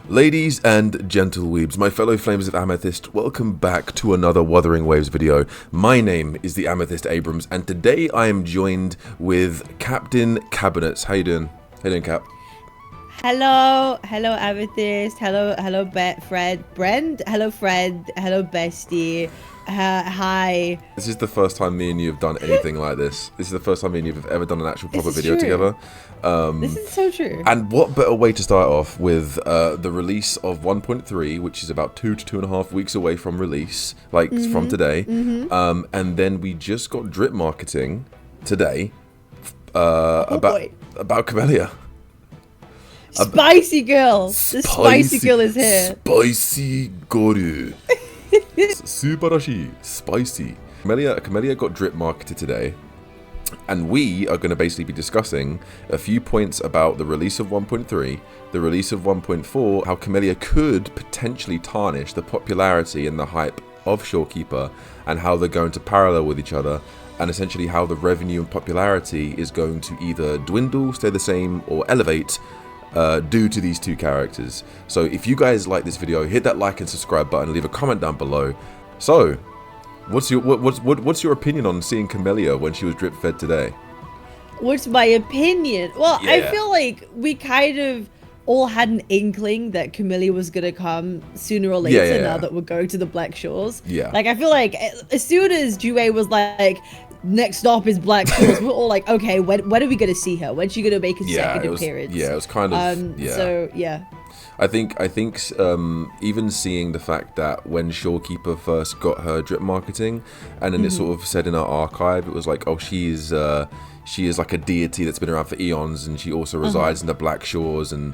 Ladies and gentleweebs, my fellow flames of amethyst, welcome back to another Wuthering Waves video. My name is the Amethyst Abrams, and today I am joined with Captain Cabinets. How you doing? How you doing, Cap? Hello Amethyst. Hello, Fred, Brent. Hello, Fred. Hello, bestie. Hi. This is the first time me and you have done anything like this. This is the first time me and you have ever done an actual proper video true. together. This is so true. And what better way to start off with the release of 1.3, which is about 2 to 2.5 weeks away from release, like from today. And then we just got drip marketing today about Camellya. Spicy girl. The spicy girl is here. Spicy goru. Subarashi. Spicy. Camellya got drip marketed today. And we are going to basically be discussing a few points about the release of 1.3, the release of 1.4, how Camellya could potentially tarnish the popularity and the hype of Shorekeeper, and how they're going to parallel with each other, and essentially how the revenue and popularity is going to either dwindle, stay the same, or elevate due to these two characters. So if you guys like this video, hit that like and subscribe button, leave a comment down below. So what's your opinion on seeing Camellya when she was drip fed today? What's my opinion? Well, Yeah. I feel like we kind of all had an inkling that Camellya was gonna come sooner or later. Now that we're going to the Black Shores. Yeah. Like I feel like as soon as Jue was like, next stop is Black Shores, we're all like, okay, when are we gonna see her? When's she gonna make a second appearance? Yeah, it was kind of So yeah. I think even seeing the fact that when Shorekeeper first got her drip marketing, and then it sort of said in our archive, it was like, oh, she is like a deity that's been around for eons, and she also resides in the Black Shores, and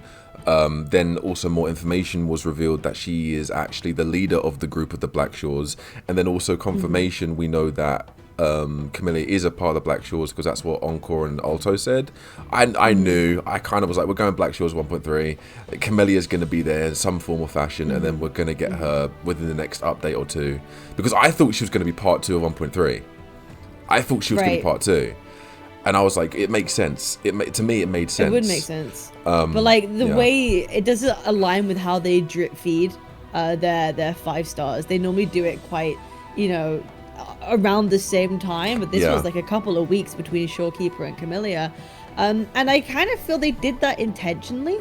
then also more information was revealed that she is actually the leader of the group of the Black Shores, and then also confirmation we know that Camellya is a part of the Black Shores, because that's what Encore and Alto said. I knew, I kind of was like, we're going Black Shores 1.3, Camellya is going to be there in some form or fashion, and then we're going to get her within the next update or two, because I thought she was going to be part 2 of 1.3. I thought she was going to be part 2, and I was like, it makes sense. To me it made sense. It would make sense. But like the way it doesn't align with how they drip feed their 5 stars. They normally do it quite, around the same time, but this was like a couple of weeks between Shorekeeper and Camellya, and I kind of feel they did that intentionally.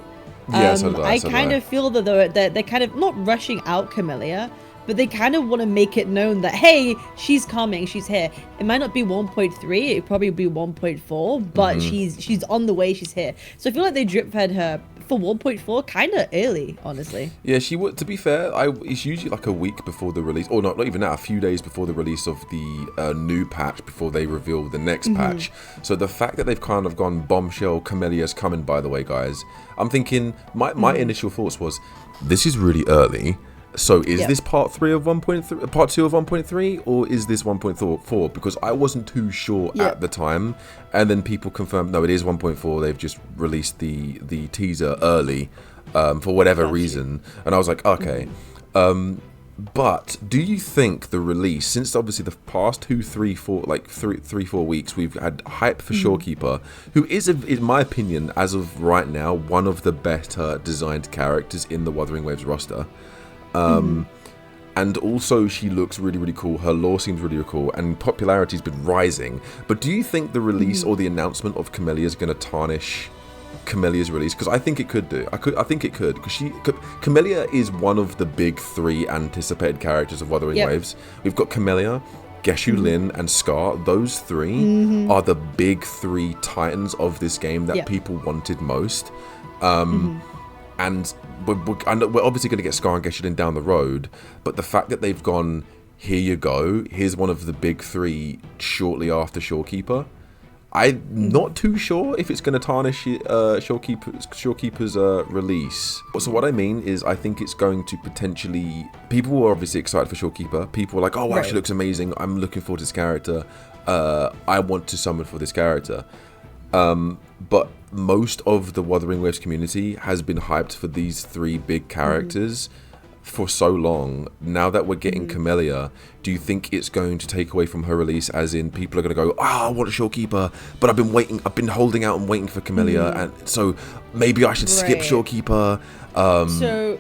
I kind of feel that they're kind of not rushing out Camellya, but they kind of want to make it known that, hey, she's coming, she's here. It might not be 1.3, it probably be 1.4, but she's on the way, she's here. So I feel like they drip fed her for 1.4 kind of early, honestly. Yeah, she would. To be fair, it's usually like a week before the release, or not even that, a few days before the release of the new patch, before they reveal the next patch. So the fact that they've kind of gone bombshell, Camellya's coming, by the way, guys. I'm thinking, my initial thoughts was, this is really early. So is this part 3 of 1.3, part 2 of 1.3, or is this 1.4? Because I wasn't too sure at the time, and then people confirmed, no, it is 1.4. They've just released the teaser early for whatever reason, and I was like, okay. But do you think the release, since obviously the past 3-4 weeks, we've had hype for Shorekeeper, who is, in my opinion, as of right now, one of the better designed characters in the Wuthering Waves roster. And also she looks really, really cool. Her lore seems really, really cool, and popularity's been rising. But do you think the release or the announcement of Camellya is going to tarnish Camellya's release? Because I think it could do. I think it could, because Camellya is one of the big 3 anticipated characters of Wuthering Waves. We've got Camellya, Geshu Lin, and Scar. Those 3 are the big 3 titans of this game that people wanted most. And we're obviously going to get Scar and Geshu down the road, but the fact that they've gone, here you go, here's one of the big 3 shortly after Shorekeeper, I'm not too sure if it's going to tarnish Shorekeeper's release. So what I mean is, I think it's going to potentially... People were obviously excited for Shorekeeper. People were like, oh wow, she looks amazing, I'm looking forward to this character, I want to summon for this character. But most of the Wuthering Waves community has been hyped for these 3 big characters for so long. Now that we're getting Camellya, do you think it's going to take away from her release, as in people are going to go, I want a Shorekeeper, but I've been holding out and waiting for Camellya, and so maybe I should skip Shorekeeper. So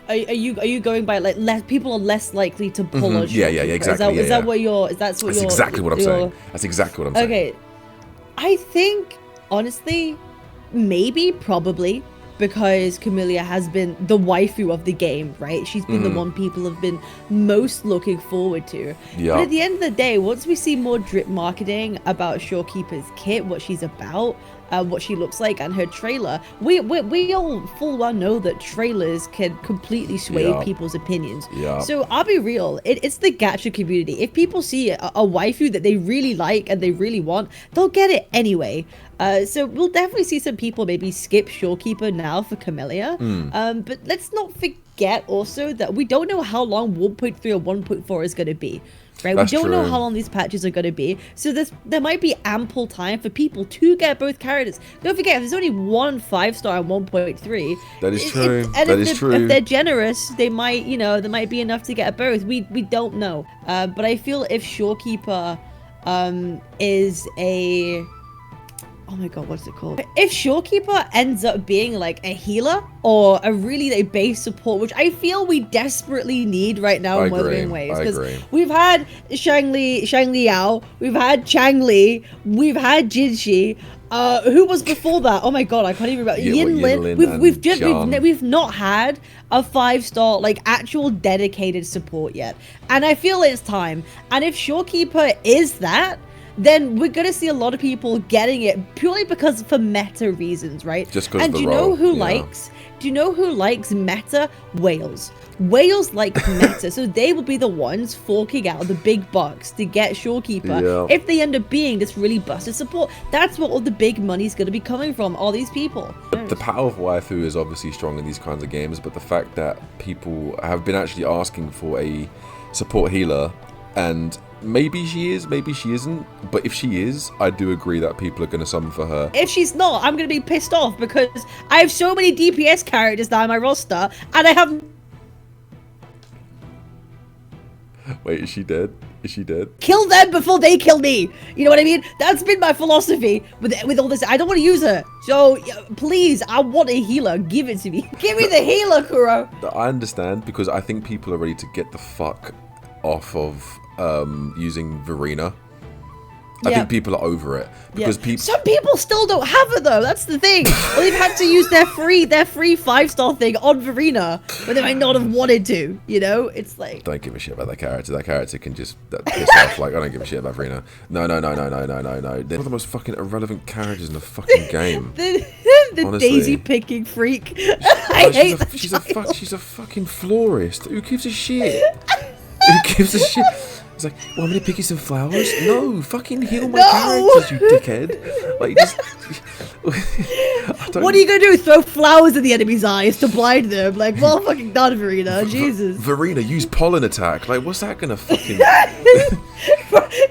are you going by like people are less likely to pull a Shorekeeper? Yeah, exactly. Is that what you're that's exactly what I'm saying. That's exactly what I'm saying. Okay. I think honestly, maybe, probably, because Camellya has been the waifu of the game, right? She's been the one people have been most looking forward to. Yeah. But at the end of the day, once we see more drip marketing about Shorekeeper's kit, what she's about, what she looks like, and her trailer, we all full well know that trailers can completely sway people's opinions. Yeah. So I'll be real, it's the gacha community. If people see a waifu that they really like and they really want, they'll get it anyway. So we'll definitely see some people maybe skip Shorekeeper now for Camellya. But let's not forget also that we don't know how long 1.3 or 1.4 is going to be. Right, we don't know how long these patches are going to be, so there might be ample time for people to get both characters. Don't forget, if there's only one 5-star and 1.3 that is true. That is true. If they're generous, they might, there might be enough to get both. We don't know. But I feel if Shorekeeper is a... Oh my god, what's it called? If Shorekeeper ends up being like a healer or a really like base support, which I feel we desperately need right now in Wuthering Waves, because we've had Shang Liao, we've had Chang Li, we've had Jinshi. Who was before that? Oh my god, I can't even remember. Yinlin. We've not had a 5-star like actual dedicated support yet, and I feel it's time. And if Shorekeeper is that, then we're gonna see a lot of people getting it purely because for meta reasons, right? Just because. And do you know who likes? Do you know who likes meta? Whales. Whales like meta, so they will be the ones forking out the big bucks to get Shorekeeper. If they end up being this really busted support, that's what all the big money's gonna be coming from. All these people. The power of waifu is obviously strong in these kinds of games, but the fact that people have been actually asking for a support healer, and maybe she is, maybe she isn't, but if she is, I do agree that people are going to summon for her. If she's not, I'm going to be pissed off because I have so many DPS characters now in my roster, and I have... Wait, is she dead? Is she dead? Kill them before they kill me. You know what I mean? That's been my philosophy with all this. I don't want to use her. So please, I want a healer. Give it to me. Give me the healer, Kuro. I understand, because I think people are ready to get the fuck off of using Verena. I think people are over it because some people still don't have it though. That's the thing. Well, they've had to use their free 5-star thing on Verena, but they might not have wanted to. It's like, don't give a shit about that character. That character can just piss off. Like, I don't give a shit about Verena. No. They're one of the most fucking irrelevant characters in the fucking game. the daisy picking freak. I hate that. She's a fucking florist. Who gives a shit? Who gives a shit? It's like, want me to pick you some flowers? No, fucking heal my characters, you dickhead. Like, just... What are you gonna do? Throw flowers in the enemy's eyes to blind them? Like, well, fucking done, Verena. Jesus. Verena, use pollen attack. Like, what's that gonna fucking...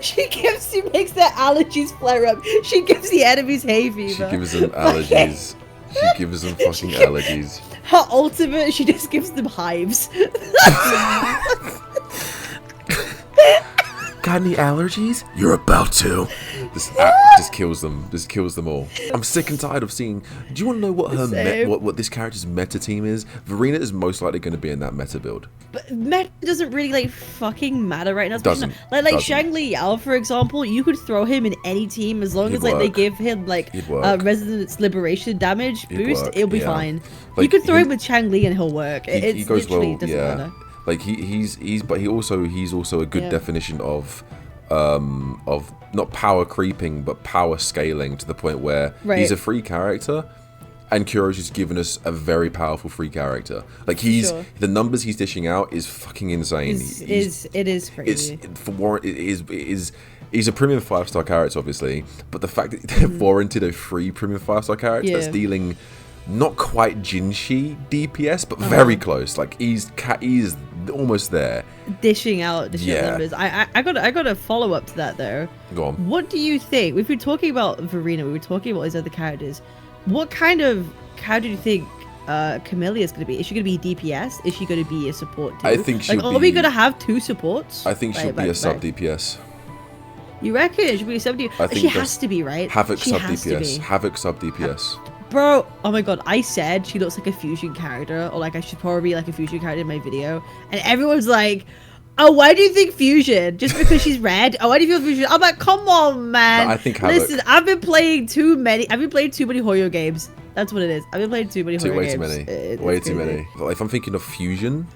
She makes their allergies flare up. She gives the enemies hay fever. She gives them allergies. She gives them fucking allergies. Her ultimate, she just gives them hives. Got any allergies? You're about to. This just kills them. Just kills them all. I'm sick and tired of seeing. Do you want to know what what this character's meta team is? Verena is most likely going to be in that meta build. But meta doesn't really like fucking matter right now. Doesn't. Like Shang Liao, for example, you could throw him in any team as long as like they give him like resonance liberation damage boost. It'll be fine. Like, you could throw him with Chang Li and he'll work. He goes well. Doesn't matter. Like he's also a good definition of not power creeping but power scaling to the point where he's a free character, and Kuro's just given us a very powerful free character. Like the numbers he's dishing out is fucking insane. It is crazy. He's a premium 5-star character, obviously, but the fact that they've warranted a free premium 5-star character that's dealing not quite Jinshi DPS, but very close. Like he's almost there. Dishing out the shit numbers. I got a follow up to that though. Go on. What do you think? We've been talking about Verena. We were talking about his other characters. What kind of character do you think Camellya is going to be? Is she going to be DPS? Is she going to be a support too? I think she'll Are we going to have 2 supports? I think she'll be a sub DPS. You reckon she'll be a sub DPS? She has to be, right? Havoc sub DPS. Havoc sub DPS. Bro, oh my god, I said she looks like a fusion character, or like I should probably be like a fusion character in my video, and everyone's like, oh, why do you think fusion? Just because she's red? Oh, why do you feel fusion? I'm like, come on, man. No, I think Havoc. Listen, I've been playing too many Hoyo games. That's what it is. I've been playing too many Hoyo games. Way too many. If I'm thinking of fusion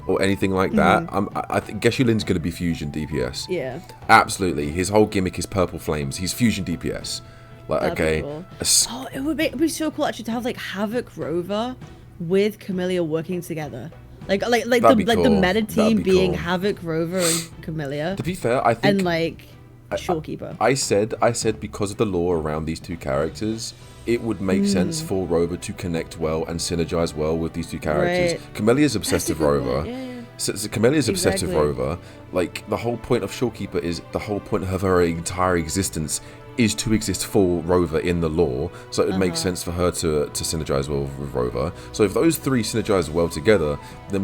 or anything like that, I think Geshulin's going to be fusion DPS. Yeah. Absolutely. His whole gimmick is purple flames. He's fusion DPS. Like, that'd okay. Cool. It would be so cool actually to have like Havoc Rover with Camellya working together. Like the meta team being Havoc, Rover, and Camellya. To be fair, I think and like Shorekeeper. I said because of the lore around these 2 characters, it would make sense for Rover to connect well and synergize well with these 2 characters. Right. Camellya's obsessive Rover. So Camellya's obsessive Rover. Like the whole point of Shorekeeper is the whole point of her entire existence is to exist for Rover in the lore, so it would make sense for her to synergize well with Rover. So if those 3 synergize well together, then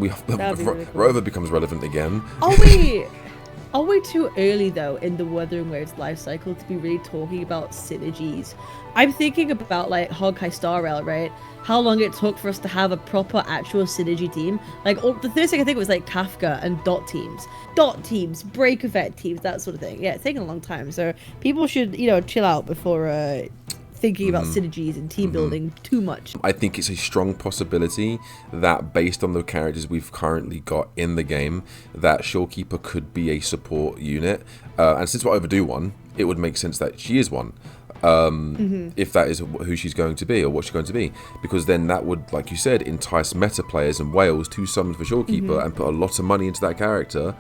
Rover becomes relevant again. Are we too early though in the Wuthering Waves life cycle to be really talking about synergies? I'm thinking about like Honkai Star Rail, right? How long it took for us to have a proper actual synergy team. Like the first thing I think was like Kafka and dot teams, break effect teams, that sort of thing. Yeah, it's taken a long time. So people should, chill out before thinking about synergies and team building too much. I think it's a strong possibility that based on the characters we've currently got in the game, that Shorekeeper could be a support unit. And since we're overdue one, it would make sense that she is one. If that is who she's going to be or what she's going to be, because then that would, like you said, entice meta players and whales to summon for Shorekeeper and put a lot of money into that character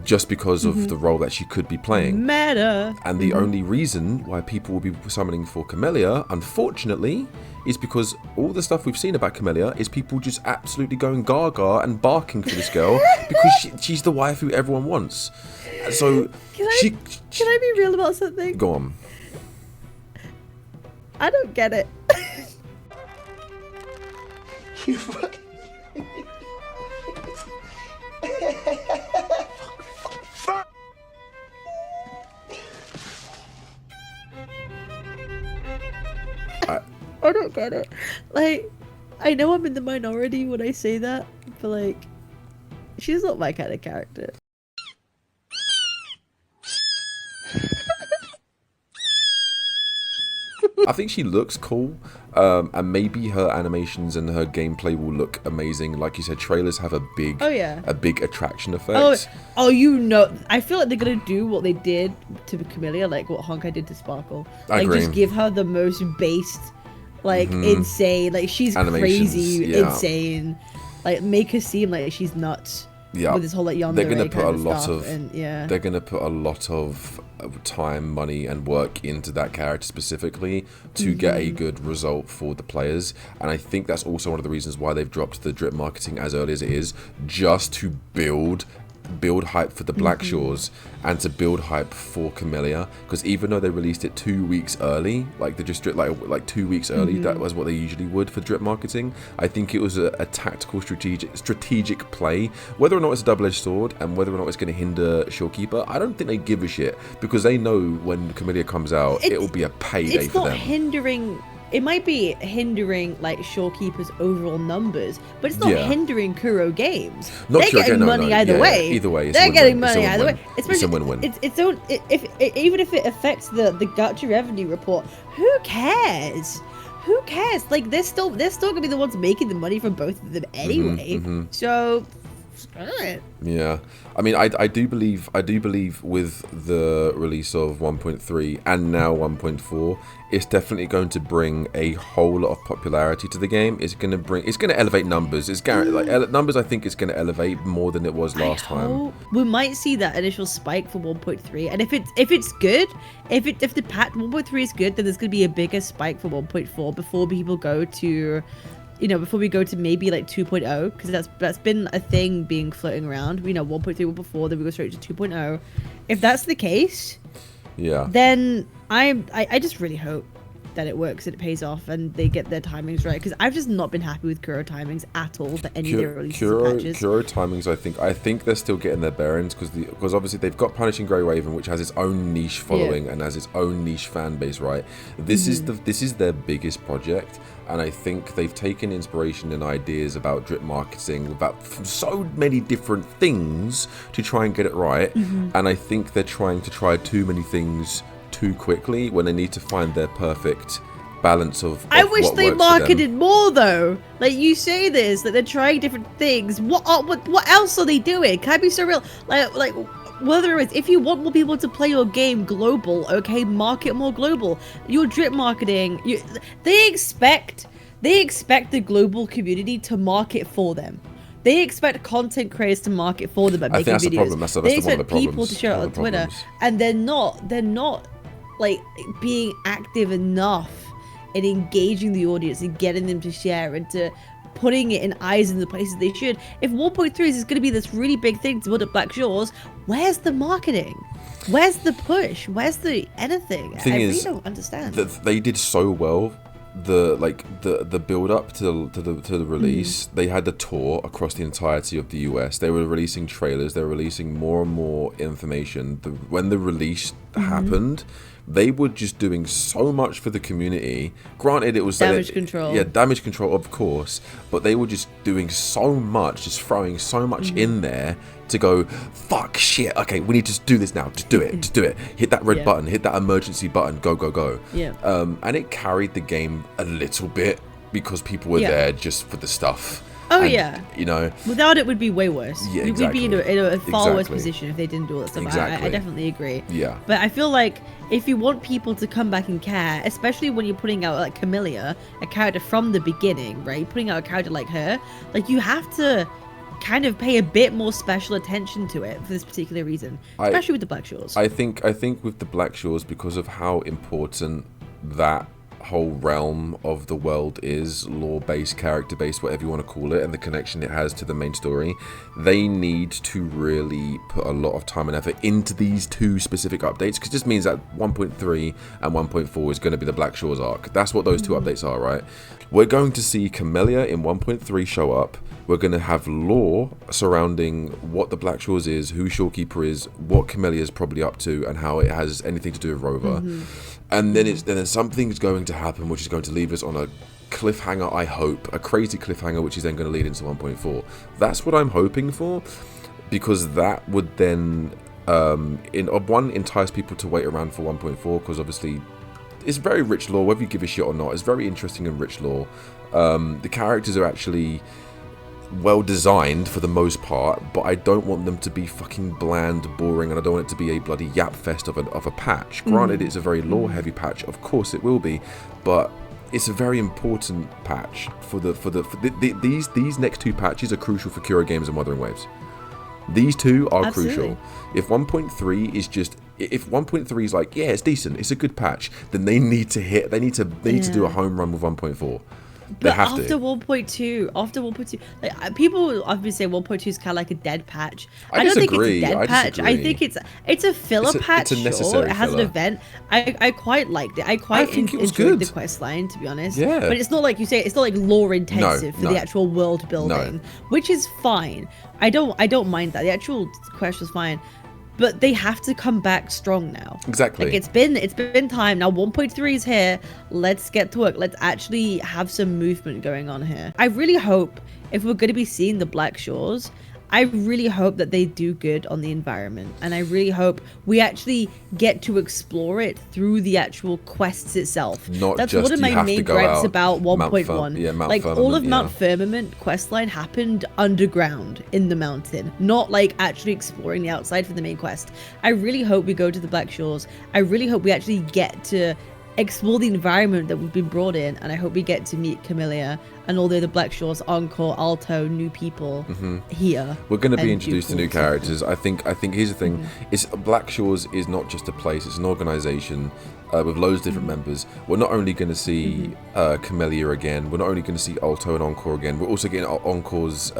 just because of the role that she could be playing. Meta. And the only reason why people will be summoning for Camellya, unfortunately, is because all the stuff we've seen about Camellya is people just absolutely going gaga and barking for this girl because she's the waifu everyone wants. So can I be real about something? Go on. I don't get it. You fucking... I don't get it. Like, I know I'm in the minority when I say that, but like, she's not my kind of character. I think she looks cool, and maybe her animations and her gameplay will look amazing. Like you said, trailers have a big attraction effect. I feel like they're gonna do what they did to Camellya, like what Honkai did to Sparkle. Like, just give her the most based, like insane, like she's crazy, insane. Like, make her seem like she's nuts. Yeah, with this whole like they're gonna put a lot of they're gonna put a lot of time, money, and work into that character specifically to get a good result for the players. And I think that's also one of the reasons why they've dropped the drip marketing as early as it is, just to build hype for the Black Shores and to build hype for Camellya, because even though they released it 2 weeks early, like they just dripped like 2 weeks early, that was what they usually would for drip marketing. I think it was a tactical strategic play. Whether or not it's a double-edged sword and whether or not it's going to hinder Shorekeeper, I don't think they give a shit, because they know when Camellya comes out, it will be a payday for them. It might be hindering like Shorekeeper's overall numbers, but it's not hindering Kuro Games. They're getting money either way. Either way, they're getting money either way. It's a win-win. Even if it affects the gacha revenue report, who cares? Who cares? Like, they're still gonna be the ones making the money from both of them anyway. So. Yeah, I mean, I do believe with the release of 1.3 and now 1.4, it's definitely going to bring a whole lot of popularity to the game. It's going to elevate numbers. It's guaranteed. Like, numbers, I think it's going to elevate more than it was last time. We might see that initial spike for 1.3, and if it's good, if the patch 1.3 is good, then there's going to be a bigger spike for 1.4 before people go to. Before we go to maybe like 2.0, because that's been a thing being floating around. 1.3 before, then we go straight to 2.0. If that's the case, then I just really hope that it works and it pays off and they get their timings right. Because I've just not been happy with Kuro timings at all for any of their releases and patches. Kuro timings, I think they're still getting their bearings because obviously they've got Punishing Grey Raven, which has its own niche following and has its own niche fan base, right? This is their biggest project, and I think they've taken inspiration and ideas about drip marketing from so many different things to try and get it right. And I think they're trying to try too many things too quickly when they need to find their perfect balance of I wish they marketed more though. Like you say this, that they're trying different things. What else are they doing? Can I be so real? Like whether it's if you want more people to play your game global, okay, market more global. Your drip marketing, they expect the global community to market for them. They expect content creators to market for them by making videos. The problem. They expect people to share it on Twitter, and they're not like being active enough in engaging the audience and getting them to share and to putting it in eyes in the places they should. If 1.3 is going to be this really big thing to build up Black Shores, where's the marketing? Where's the push? Where's the anything? I really don't understand. They did so well. The build up to the release, they had the tour across the entirety of the US. They were releasing trailers, they were releasing more and more information. When the release happened, they were just doing so much for the community. Granted, it was damage control. Yeah, damage control, of course, but they were just doing so much, just throwing so much in there to go, fuck, shit, okay, we need to just do this now, just do it, hit that red button, hit that emergency button, go. Yeah. And it carried the game a little bit because people were there just for the stuff. Oh, and, you know, without it would be way worse. Yeah, exactly. We'd be in a far worse position if they didn't do all that stuff. Exactly. I definitely agree. Yeah. But I feel like if you want people to come back and care, especially when you're putting out like Camellya, a character from the beginning, right? You're putting out a character like her, like you have to kind of pay a bit more special attention to it for this particular reason, especially with the Black Shores. I think with the Black Shores, because of how important that whole realm of the world is, lore-based, character-based, whatever you want to call it, and the connection it has to the main story, they need to really put a lot of time and effort into these two specific updates, because it just means that 1.3 and 1.4 is going to be the Black Shores arc. That's what those two updates are, right? We're going to see Camellya in 1.3 show up. We're going to have lore surrounding what the Black Shores is, who Shorekeeper is, what Camellya is probably up to, and how it has anything to do with Rover. And then something's going to happen which is going to leave us on a cliffhanger, I hope. A crazy cliffhanger which is then going to lead into 1.4. That's what I'm hoping for, because that would then entice people to wait around for 1.4, because obviously it's very rich lore, whether you give a shit or not. It's very interesting and rich lore. The characters are actually well designed for the most part, but I don't want them to be fucking bland, boring, and I don't want it to be a bloody yap fest of a patch. Granted, it's a very lore heavy patch, of course it will be, but it's a very important patch these next two patches are crucial for Kuro Games and Wuthering Waves. These two are crucial. If 1.3 is just, if 1.3 is like, yeah, it's decent, it's a good patch, then they need to do a home run with 1.4. But after 1.2, like people often say 1.2 is kind of like a dead patch. I don't think it's a dead patch. I think it's a filler patch. It's a necessary It has an event. I quite liked it. I enjoyed the quest line, to be honest. Yeah. But it's not like you say. It's not like lore intensive for the actual world building, which is fine. I don't mind that. The actual quest was fine. But they have to come back strong now. Exactly. Like it's been time. Now 1.3 is here. Let's get to work. Let's actually have some movement going on here. I really hope, if we're going to be seeing the Black Shores, I really hope that they do good on the environment, and I really hope we actually get to explore it through the actual quests itself. That's one of my main gripes about 1.1. Like all of Mount Firmament questline happened underground in the mountain, not like actually exploring the outside for the main quest. I really hope we go to the Black Shores. I really hope we actually get to explore the environment that we've been brought in, and I hope we get to meet Camellya and all the other Black Shores, Encore, Alto, new people here. We're going to be introduced to new characters. I think here's the thing: it's Black Shores is not just a place; it's an organization with loads of different members. We're not only going to see Camellya again. We're not only going to see Alto and Encore again. We're also getting Encore's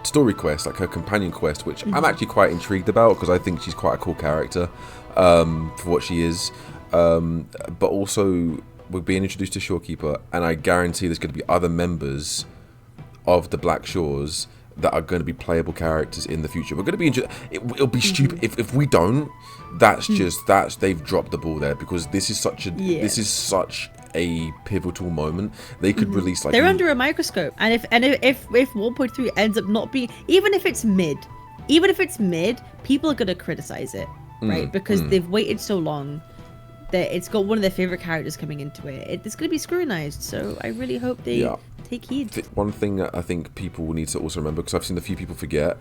story quest, like her companion quest, which I'm actually quite intrigued about, because I think she's quite a cool character for what she is. But also we're being introduced to Shorekeeper, and I guarantee there's going to be other members of the Black Shores that are going to be playable characters in the future. We're going to be it'll be stupid if we don't. That's they've dropped the ball there, because this is such a pivotal moment. They could release like they're under a microscope, and if 1.3 ends up not being, even if it's mid, people are going to criticize it, right? Because they've waited so long that it's got one of their favorite characters coming into it. It's going to be scrutinized, so I really hope they take heed. One thing that I think people will need to also remember, because I've seen a few people forget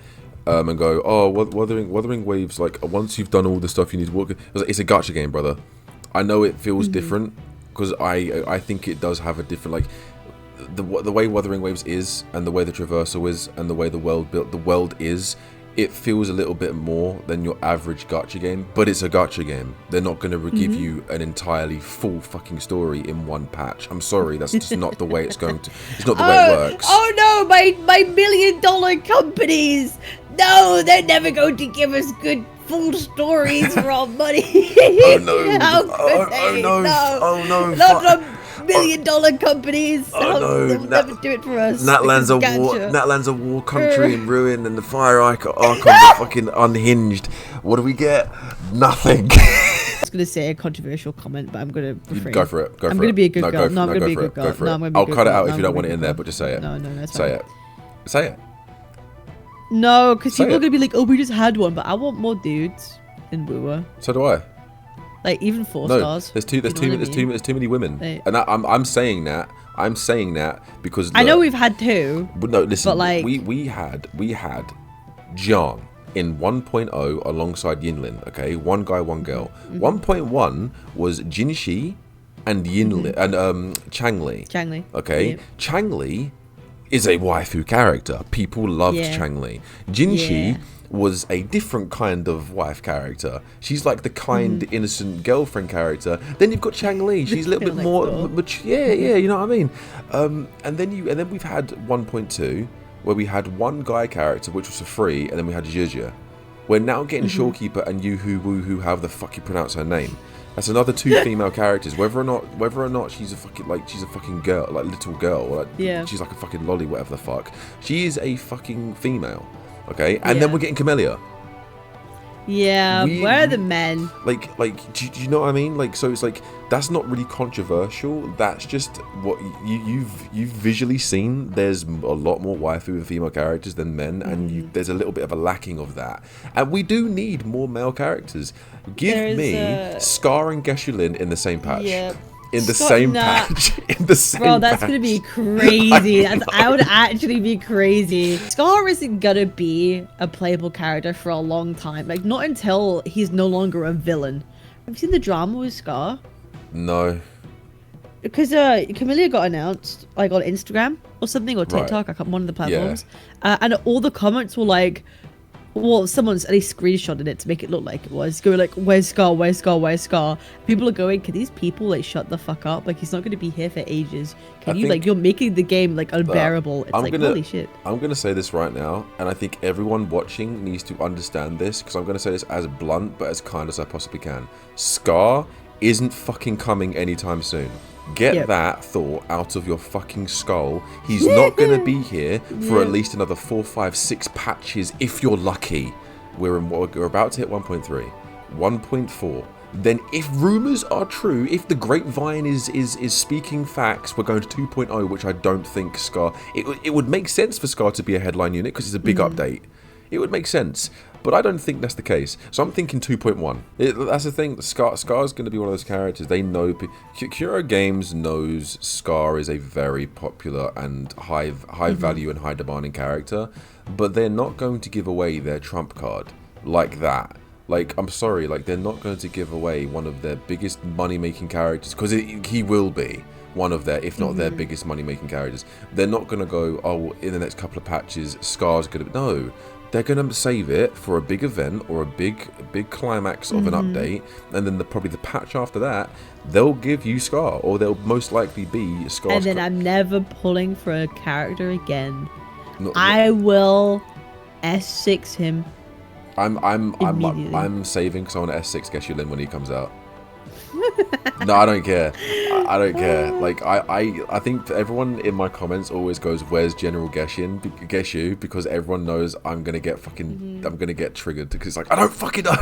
and go, oh, Wuthering Waves, like once you've done all the stuff you need to work, it's a gacha game, brother. I know it feels different, because I think it does have a different, like the way Wuthering Waves is, and the way the traversal is, and the way the world is. It feels a little bit more than your average gacha game, but it's a gacha game. They're not going to give you an entirely full fucking story in one patch. I'm sorry, that's just not the way it's going to. It's not the way it works. Oh no, my $1 million companies! No, they're never going to give us good full stories for our money. Oh no! How could they? No! Oh no! Not from $1 million companies. Oh no! They'll never do it for us. Natlan's a war country in ruin, and the fire icon are fucking unhinged. What do we get? Nothing. I was gonna say a controversial comment, but I'm gonna refrain. Go for it. I'm gonna be a good girl. No, I'm gonna be a good girl. No, I'm gonna be a good girl. I'll cut it out if you don't want it in there, but just say it. No, that's fine. Say it. Say it. No, because people are gonna be like, "Oh, we just had one," but I want more dudes in Woowa. So do I. Like even 4 stars. There's too many women, and I'm saying that. I'm saying that because I know we've had 2. But no, listen. But like we had Jiang in 1.0 alongside Yinlin. Okay, one guy, one girl. 1.1 was Jinshi and Yinlin and Changli. Okay, yep. Changli is a waifu character. People loved Changli. Jinshi was a different kind of wife character. She's like the kind, innocent girlfriend character. Then you've got Changli. She's a little bit more mature. Yeah, you know what I mean. And then we've had 1.2 where we had one guy character which was for free, and then we had Zhuzhe. We're now getting Shorekeeper and Yoo-hoo Woohoo, however the fuck you pronounce her name. That's another 2 female characters. Whether or not she's a fucking girl, like little girl, or like she's like a fucking lolly, whatever the fuck. She is a fucking female. Okay, and then we're getting Camellya. Yeah, where are the men? Like, do you know what I mean? Like, so it's like that's not really controversial. That's just what you've visually seen. There's a lot more waifu and female characters than men, and there's a little bit of a lacking of that. And we do need more male characters. Give me Scar and Geshulin in the same patch. Yep. In the same patch. In the same Bro, that's patch. gonna be crazy. I would actually be crazy. Scar isn't gonna be a playable character for a long time. Like, not until he's no longer a villain. Have you seen the drama with Scar? No. Because Camellya got announced, like, on Instagram or something, or TikTok, one of the platforms. And all the comments were like, well, someone's at least screenshotted it to make it look like it was. Going like, where's Scar? Where's Scar? Where's Scar? People are going, can these people like shut the fuck up? Like, he's not going to be here for ages. You're making the game like unbearable. It's holy shit. I'm going to say this right now, and I think everyone watching needs to understand this, because I'm going to say this as blunt but as kind as I possibly can. Scar isn't fucking coming anytime soon. Get that thought out of your fucking skull. He's not going to be here for at least another 4, 5, 6 patches if you're lucky. We're about to hit 1.3, 1.4. Then if rumors are true, if the grapevine is speaking facts, we're going to 2.0, which I don't think Scar... It would make sense for Scar to be a headline unit because it's a big update. It would make sense. But I don't think that's the case. So I'm thinking 2.1. That's the thing. Scar's going to be one of those characters. They know... Kuro Games knows Scar is a very popular and high value and high demanding character. But they're not going to give away their trump card like that. Like, I'm sorry. Like, they're not going to give away one of their biggest money-making characters. Because he will be one of their, if not their biggest money-making characters. They're not going to go, oh, in the next couple of patches, Scar's going to... No. They're going to save it for a big event or a big climax of an update, and then probably the patch after that, they'll give you Scar, or they'll most likely be Scar. And then I'm never pulling for a character again. I will S6 him. I'm saving because I want to S6 Geshulin when he comes out. No, I don't care. I don't care. Like I think everyone in my comments always goes, "Where's General Geshu?" Because everyone knows I'm gonna get fucking, I'm gonna get triggered because it's like I don't fucking know.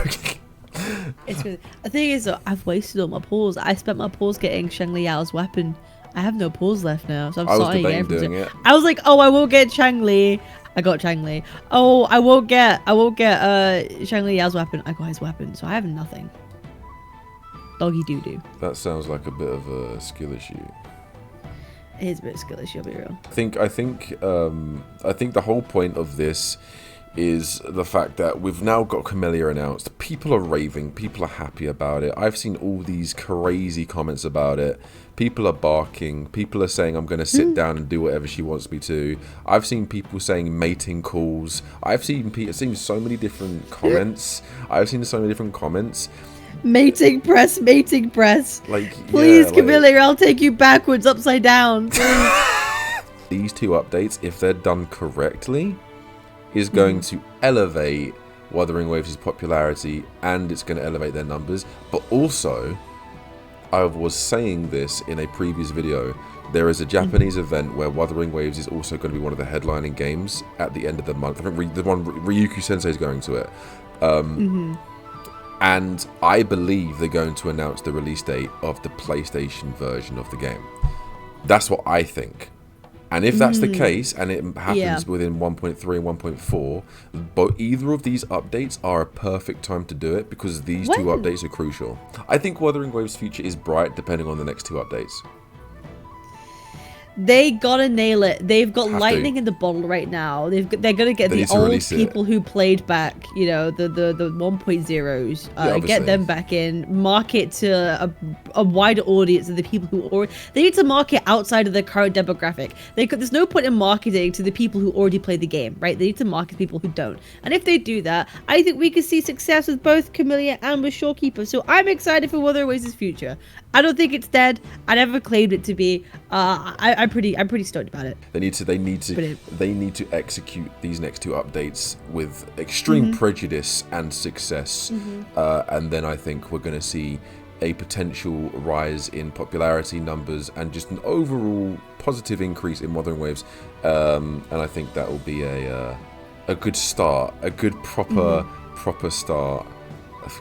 It's good. The thing is, I've wasted all my pulls. I spent my pulls getting Shang Liao's weapon. I have no pulls left now, so I'm starting again. I was like, oh, I will get Shang Li. I got Shang Li. Oh, I won't get Shang Liao's weapon. I got his weapon, so I have nothing. Doggy doo doo. That sounds like a bit of a skill issue. It is a bit of a skill issue, I'll be real. I think the whole point of this is the fact that we've now got Camellya announced. People are raving. People are happy about it. I've seen all these crazy comments about it. People are barking. People are saying I'm going to sit down and do whatever she wants me to. I've seen people saying mating calls. I've seen so many different comments. Mating press. Like, please, Camellya, I'll take you backwards, upside down. Please. These two updates, if they're done correctly, is going to elevate Wuthering Waves' popularity, and it's going to elevate their numbers. But also, I was saying this in a previous video, there is a Japanese event where Wuthering Waves is also going to be one of the headlining games at the end of the month. I think the one Ryuku Sensei is going to it. And I believe they're going to announce the release date of the PlayStation version of the game. That's what I think. And if that's the case, and it happens within 1.3 and 1.4, but either of these updates are a perfect time to do it because these two updates are crucial. I think Wuthering Waves' future is bright depending on the next two updates. They gotta nail it. They've got lightning in the bottle right now. They're gonna get the old people who played back, you know, the 1.0s, get them back in, market to a wider audience of the people who already. They need to market outside of their current demographic. There's no point in marketing to the people who already play the game, right? They need to market to people who don't. And if they do that, I think we could see success with both Camellya and with Shorekeeper. So I'm excited for Wuthering Waves' future. I don't think it's dead. I never claimed it to be. I'm pretty stoked about it. They need to execute these next two updates with extreme prejudice and success, and then I think we're going to see a potential rise in popularity numbers and just an overall positive increase in Wuthering Waves, and I think that will be a good start, a good proper start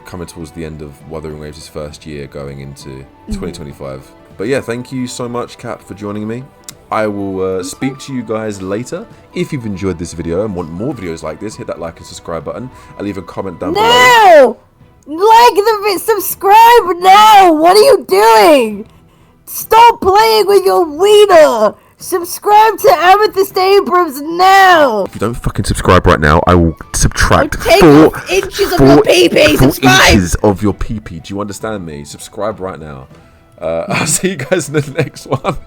coming towards the end of Wuthering Waves' first year going into 2025. But yeah, thank you so much, Kat, for joining me. I will speak to you guys later. If you've enjoyed this video and want more videos like this, hit that like and subscribe button and leave a comment down below. No! Like the video, subscribe now! What are you doing? Stop playing with your wiener! Subscribe to Amethyst Abrams now! If you don't fucking subscribe right now, I will subtract 4 inches of your pee-pee. Subscribe! 4 inches of your pee-pee. Do you understand me? Subscribe right now. I'll see you guys in the next one.